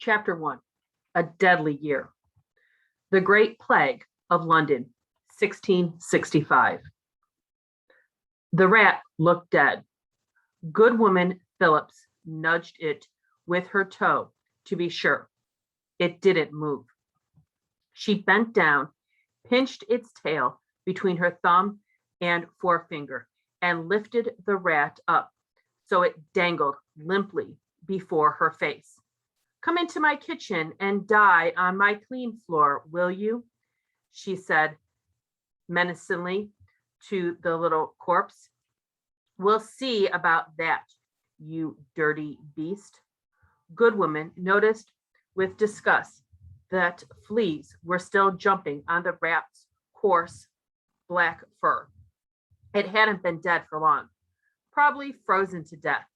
Chapter 1. A Deadly Year. The Great Plague of London, 1665. The rat looked dead. Good woman Phillips nudged it with her toe to be sure. It didn't move. She bent down, pinched its tail between her thumb and forefinger, and lifted the rat up so it dangled limply before her face. "Come into my kitchen and die on my clean floor, will you?" she said menacingly to the little corpse. "We'll see about that, you dirty beast." Goodwoman noticed with disgust that fleas were still jumping on the rat's coarse black fur. It hadn't been dead for long, probably frozen to death.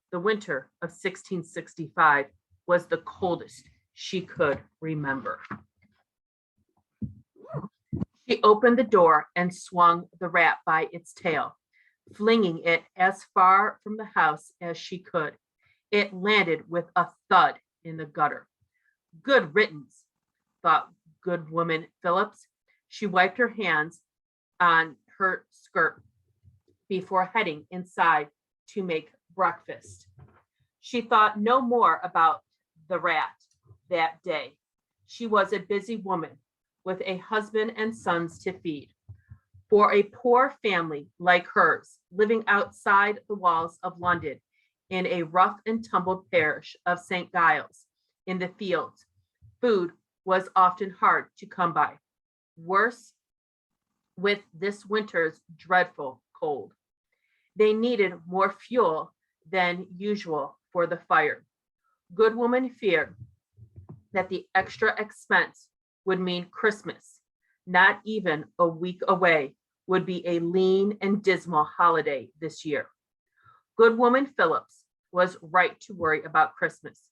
The winter of 1665 was the coldest she could remember. She opened the door and swung the rat by its tail, flinging it as far from the house as she could. It landed with a thud in the gutter. "Good riddance," thought good woman Phillips. She wiped her hands on her skirt before heading inside to make breakfast. She thought no more about the rat that day. She was a busy woman with a husband and sons to feed. For a poor family like hers, living outside the walls of London in a rough and tumbled parish of St. Giles in the fields, food was often hard to come by. Worse with this winter's dreadful cold. They needed more fuel than usual for the fire. Goodwoman feared that the extra expense would mean Christmas, not even a week away, would be a lean and dismal holiday this year. Goodwoman Phillips was right to worry about Christmas.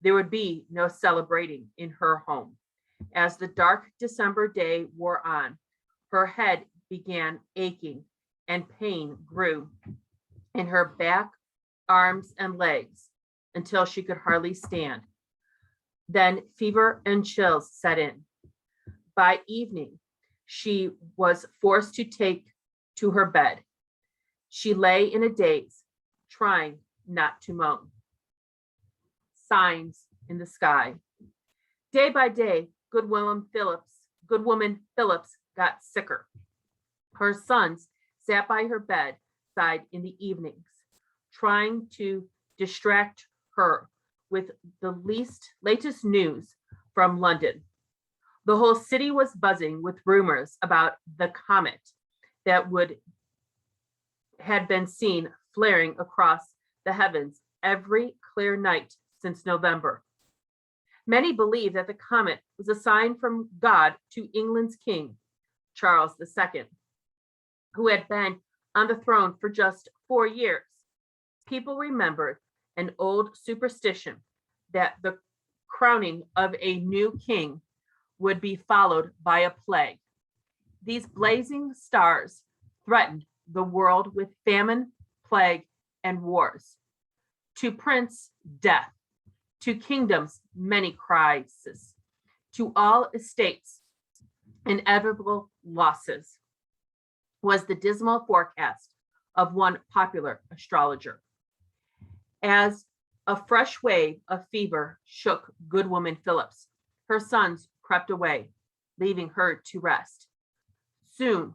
There would be no celebrating in her home. As the dark December day wore on, her head began aching and pain grew in her back, arms, and legs until she could hardly stand. Then fever and chills set in. By evening, she was forced to take to her bed. She lay in a daze, trying not to moan. Signs in the sky. Day by day, Goodwoman Phillips got sicker. Her sons sat by her bedside in the evenings, trying to distract her with the latest news from London. The whole city was buzzing with rumors about the comet that had been seen flaring across the heavens every clear night since November. Many believed that the comet was a sign from God to England's king, Charles II, who had been on the throne for just 4 years. People remembered an old superstition that the crowning of a new king would be followed by a plague. These blazing stars threatened the world with famine, plague, and wars. To prince, death. To kingdoms, many crises. To all estates, inevitable losses, was the dismal forecast of one popular astrologer. As a fresh wave of fever shook Goodwoman Phillips, her sons crept away, leaving her to rest. Soon,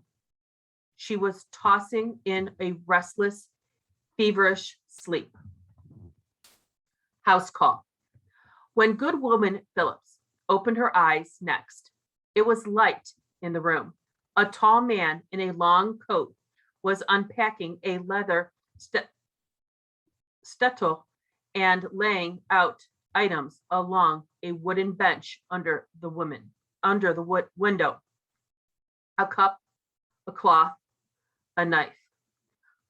she was tossing in a restless, feverish sleep. House call. When Goodwoman Phillips opened her eyes next, it was light in the room. A tall man in a long coat was unpacking a leather settle and laying out items along a wooden bench under the window. A cup, a cloth, a knife.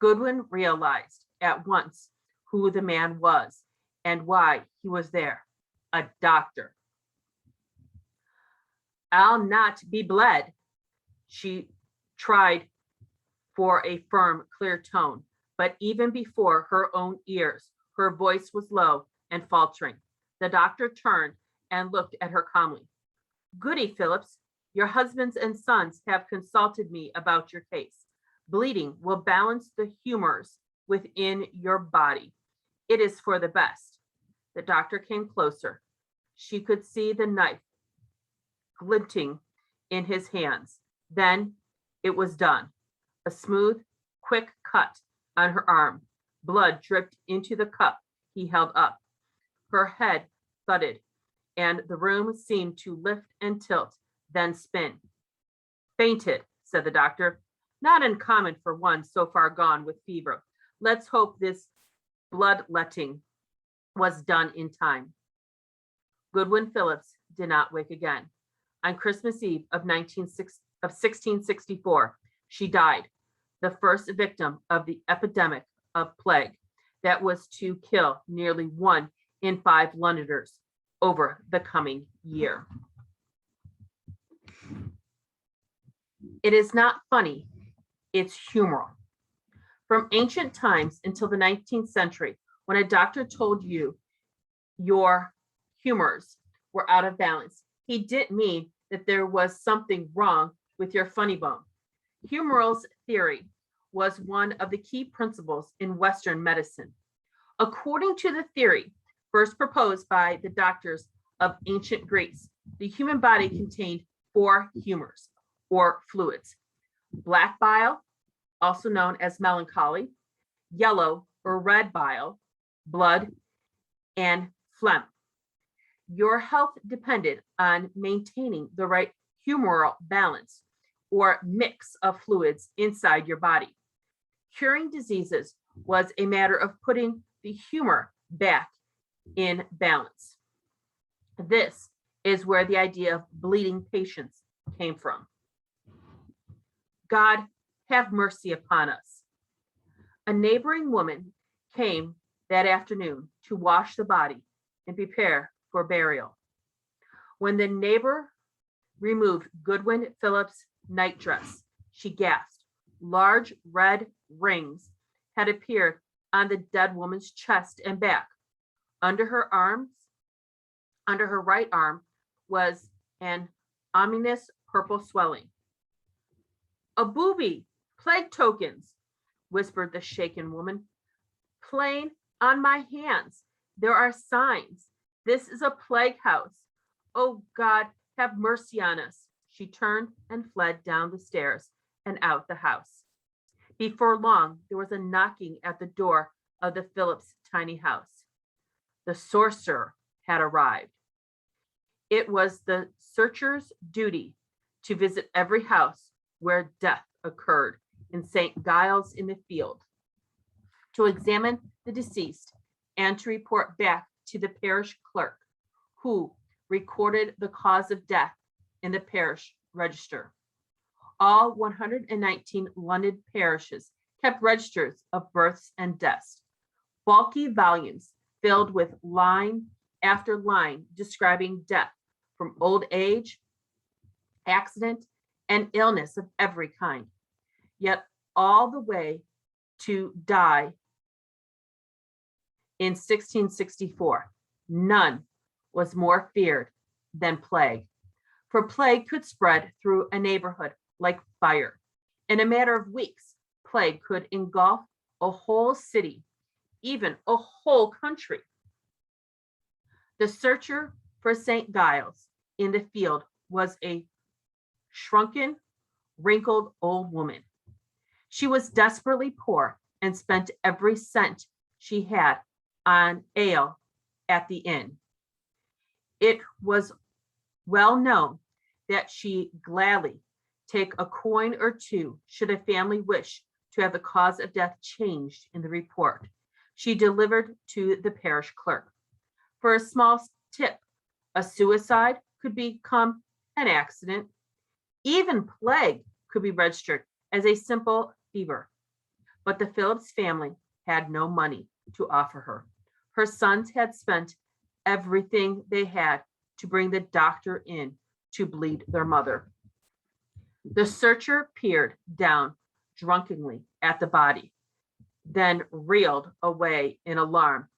Goodwin realized at once who the man was and why he was there. A doctor. "I'll not be bled," she tried for a firm, clear tone, but even before her own ears, her voice was low and faltering. The doctor turned and looked at her calmly. Goody, Phillips, your husbands and sons have consulted me about your case. Bleeding will balance the humors within your body. It is for the best. The doctor came closer. She could see the knife glinting in his hands. Then it was done. A smooth, quick cut on her arm. Blood dripped into the cup he held up. Her head thudded, and the room seemed to lift and tilt, then spin. Fainted, said the doctor. Not uncommon for one so far gone with fever. Let's hope this bloodletting was done in time. Goodwin Phillips did not wake again. On Christmas Eve of 1664, she died, the first victim of the epidemic of plague that was to kill nearly 1 in 5 Londoners over the coming year. It is not funny, it's humoral. From ancient times until the 19th century, when a doctor told you your humors were out of balance, he didn't mean that there was something wrong with your funny bone. Humoral theory was one of the key principles in Western medicine. According to the theory first proposed by the doctors of ancient Greece, the human body contained 4 humors or fluids: black bile, also known as melancholy, yellow or red bile, blood, and phlegm. Your health depended on maintaining the right humoral balance or mix of fluids inside your body. Curing diseases was a matter of putting the humor back in balance. This is where the idea of bleeding patients came from. God, have mercy upon us. A neighboring woman came that afternoon to wash the body and prepare for burial. When the neighbor removed Goodwin Phillips' nightdress, she gasped. Large red rings had appeared on the dead woman's chest and back. Under her right arm was an ominous purple swelling. A booby, plague tokens, whispered the shaken woman. Plain on my hands, there are signs. This is a plague house. Oh God, have mercy on us. She turned and fled down the stairs and out the house. Before long, there was a knocking at the door of the Phillips' tiny house. The sorcerer had arrived. It was the searcher's duty to visit every house where death occurred in St. Giles in the Field, to examine the deceased and to report back to the parish clerk, who recorded the cause of death in the parish register. All 119 London parishes kept registers of births and deaths, bulky volumes filled with line after line describing death from old age, accident, and illness of every kind. Yet all the way to die in 1664, none was more feared than plague. For plague could spread through a neighborhood like fire. In a matter of weeks, plague could engulf a whole city, even a whole country. The searcher for St. Giles in the Field was a shrunken, wrinkled old woman. She was desperately poor and spent every cent she had on ale at the inn. It was well known that she gladly take a coin or two should a family wish to have the cause of death changed in the report. She delivered to the parish clerk. For a small tip, a suicide could become an accident. Even plague could be registered as a simple fever. But the Phillips family had no money to offer her. Her sons had spent everything they had to bring the doctor in to bleed their mother. The searcher peered down drunkenly at the body, then reeled away in alarm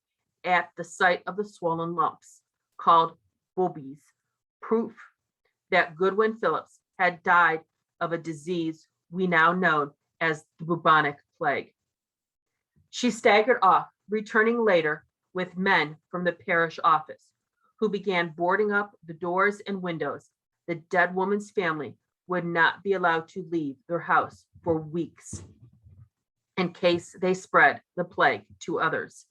at the sight of the swollen lumps. called boobies, proof that Goodwin Phillips had died of a disease we now know as the bubonic plague. She staggered off, returning later with men from the parish office, who began boarding up the doors and windows. The dead woman's family would not be allowed to leave their house for weeks in case they spread the plague to others.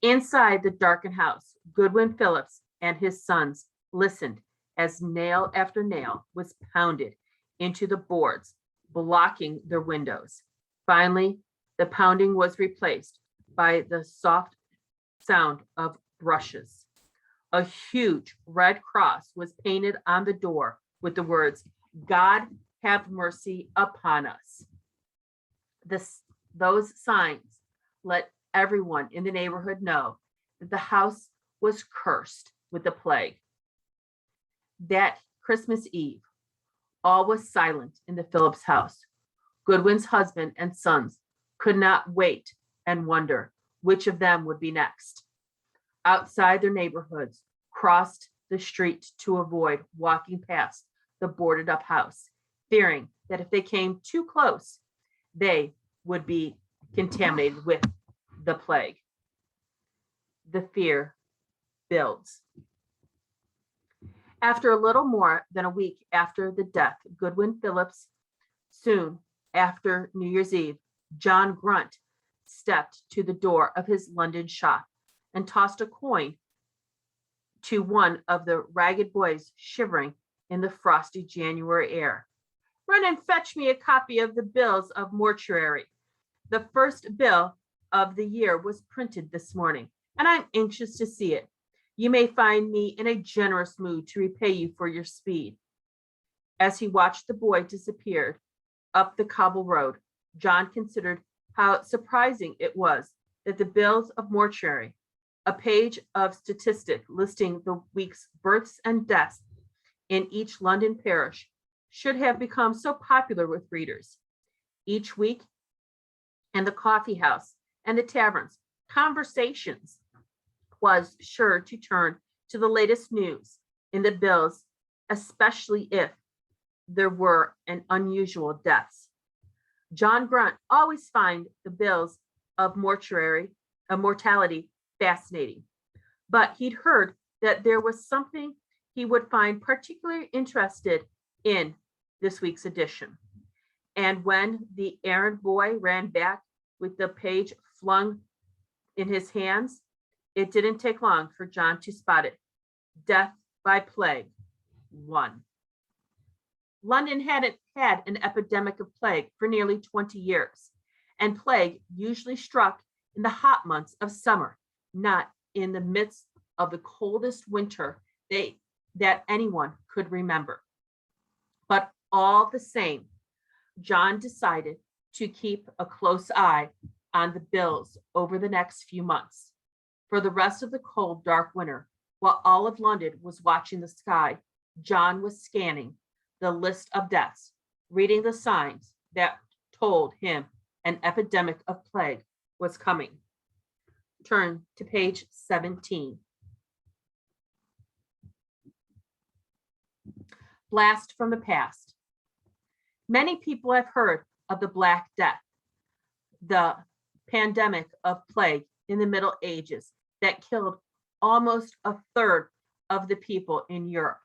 Inside the darkened house, Goodwin Phillips and his sons listened as nail after nail was pounded into the boards, blocking their windows. Finally, the pounding was replaced by the soft sound of brushes. A huge red cross was painted on the door with the words, "God have mercy upon us." Those signs let everyone in the neighborhood know that the house was cursed with the plague. That Christmas Eve, all was silent in the Phillips house. Goodwin's husband and sons could not wait and wonder which of them would be next. Outside their neighborhoods, crossed the street to avoid walking past the boarded up house, fearing that if they came too close, they would be contaminated with the plague. The fear builds. After a little more than a week after the death, Goodwin Phillips, soon after New Year's Eve, John Grunt stepped to the door of his London shop and tossed a coin to one of the ragged boys shivering in the frosty January air. "Run and fetch me a copy of the bills of mortuary. The first bill of the year was printed this morning, and I'm anxious to see it. You may find me in a generous mood to repay you for your speed." As he watched the boy disappear up the cobble road, John considered how surprising it was that the bills of mortuary, a page of statistic listing the week's births and deaths in each London parish, should have become so popular with readers. Each week, in the coffee house and the taverns, conversations was sure to turn to the latest news in the bills, especially if there were an unusual deaths. John Grunt always found the bills of mortality fascinating, but he'd heard that there was something he would find particularly interested in this week's edition. And when the errand boy ran back with the page flung in his hands, it didn't take long for John to spot it. Death by Plague 1. London hadn't had an epidemic of plague for nearly 20 years, and plague usually struck in the hot months of summer, not in the midst of the coldest winter that anyone could remember. But all the same, John decided to keep a close eye on the bills over the next few months. For the rest of the cold, dark winter, while all of London was watching the sky, John was scanning the list of deaths, reading the signs that told him an epidemic of plague was coming. Turn to page 17. Blast from the past. Many people have heard of the Black Death, the pandemic of plague in the Middle Ages that killed almost a third of the people in Europe.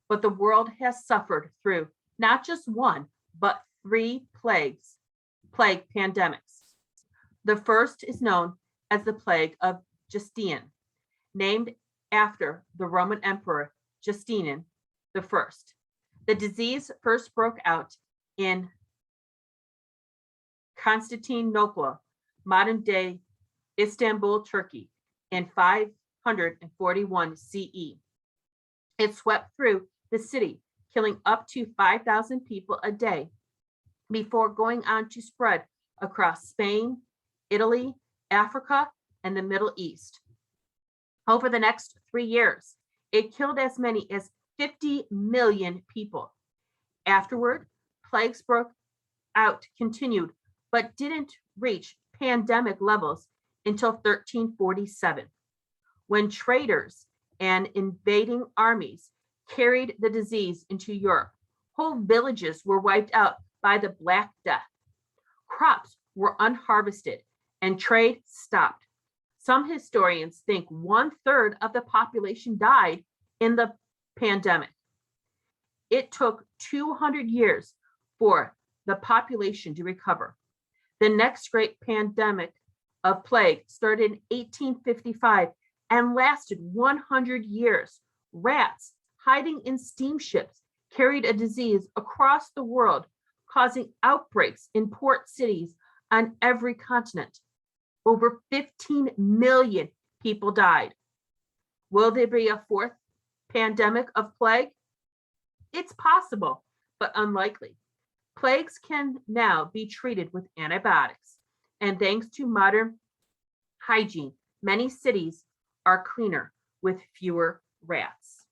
But the world has suffered through not just one, but 3 plague pandemics. The first is known as the plague of Justinian, named after the Roman Emperor Justinian I. The disease first broke out in Constantinople, modern-day Istanbul, Turkey, in 541 CE. It swept through the city, killing up to 5,000 people a day before going on to spread across Spain, Italy, Africa, and the Middle East. Over the next 3 years, it killed as many as 50 million people. Afterward, plagues broke out, continued, but didn't reach pandemic levels until 1347, when traders and invading armies carried the disease into Europe. Whole villages were wiped out by the Black Death. Crops were unharvested and trade stopped. Some historians think 1/3 of the population died in the pandemic. It took 200 years for the population to recover. The next great pandemic of plague started in 1855 and lasted 100 years. Rats hiding in steamships carried a disease across the world, causing outbreaks in port cities on every continent. Over 15 million people died. Will there be a fourth pandemic of plague? It's possible, but unlikely. Plagues can now be treated with antibiotics, and thanks to modern hygiene, many cities are cleaner with fewer rats.